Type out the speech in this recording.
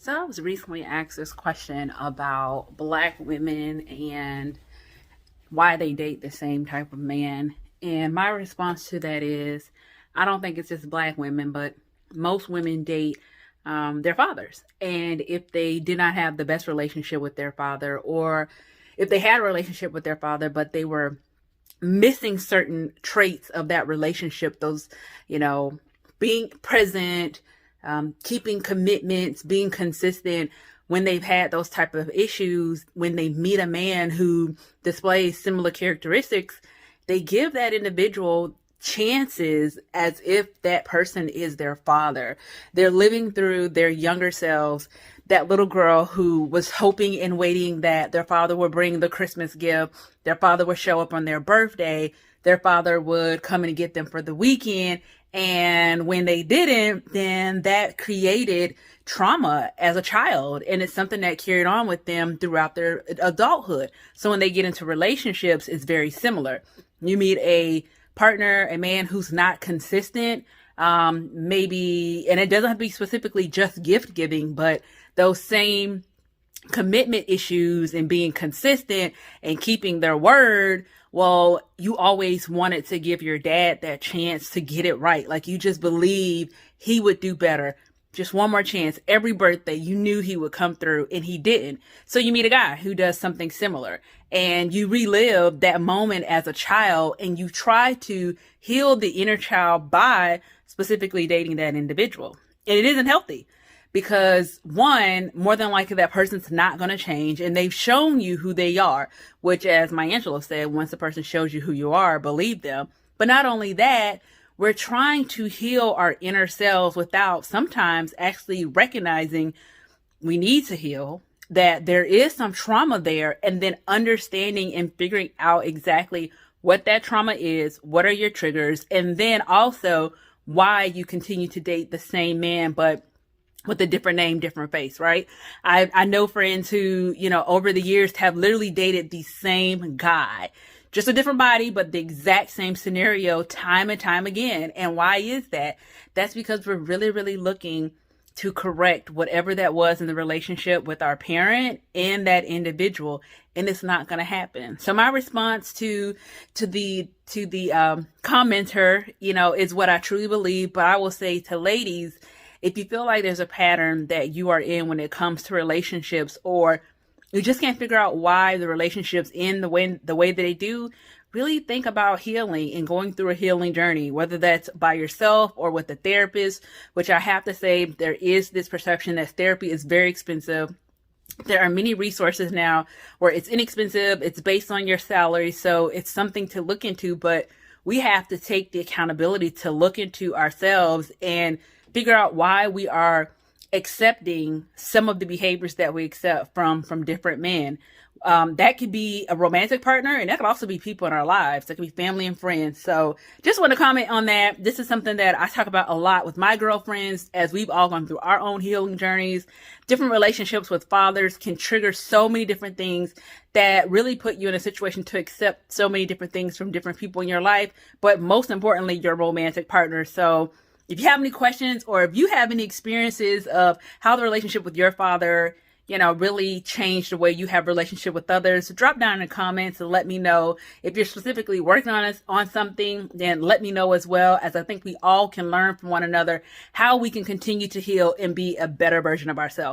So I was recently asked this question about Black women and why they date the same type of man. And my response to that is, I don't think it's just Black women, but most women date their fathers. And if they did not have the best relationship with their father, or if they had a relationship with their father, but they were missing certain traits of that relationship, those, you know, being present, keeping commitments, being consistent. When they've had those type of issues, when they meet a man who displays similar characteristics, they give that individual chances as if that person is their father. They're living through their younger selves, that little girl who was hoping and waiting that their father would bring the Christmas gift, their father would show up on their birthday, their father would come and get them for the weekend. And when they didn't, then that created trauma as a child. And it's something that carried on with them throughout their adulthood. So when they get into relationships, it's very similar. You meet a partner, a man who's not consistent, maybe, and it doesn't have to be specifically just gift giving, but those same commitment issues and being consistent and keeping their word. Well, you always wanted to give your dad that chance to get it right. Like you just believe he would do better. Just one more chance. Every birthday, you knew he would come through and he didn't. So you meet a guy who does something similar and you relive that moment as a child and you try to heal the inner child by specifically dating that individual. And it isn't healthy. Because one, more than likely that person's not going to change and they've shown you who they are, which as Maya Angelou said, once a person shows you who you are, believe them. But not only that, we're trying to heal our inner selves without sometimes actually recognizing we need to heal, that there is some trauma there, and then understanding and figuring out exactly what that trauma is, what are your triggers, and then also why you continue to date the same man, but with a different name, different face, right? I know friends who, over the years have literally dated the same guy, just a different body, but the exact same scenario time and time again. And why is that? That's because we're really, really looking to correct whatever that was in the relationship with our parent and that individual. And it's not going to happen. So my response to the commenter, is what I truly believe. But I will say to ladies, if you feel like there's a pattern that you are in when it comes to relationships, or you just can't figure out why the relationships end the way that they do, really think about healing and going through a healing journey, whether that's by yourself or with a therapist, which I have to say, there is this perception that therapy is very expensive. There are many resources now where it's inexpensive. It's based on your salary. So it's something to look into, but we have to take the accountability to look into ourselves and figure out why we are accepting some of the behaviors that we accept from different men. That could be a romantic partner, and that could also be people in our lives. That could be family and friends. So just want to comment on that. This is something that I talk about a lot with my girlfriends as we've all gone through our own healing journeys. Different relationships with fathers can trigger so many different things that really put you in a situation to accept so many different things from different people in your life, but most importantly, your romantic partner. So if you have any questions, or if you have any experiences of how the relationship with your father, really changed the way you have relationship with others, drop down in the comments and let me know. If you're specifically working on something, then let me know as well, as I think we all can learn from one another how we can continue to heal and be a better version of ourselves.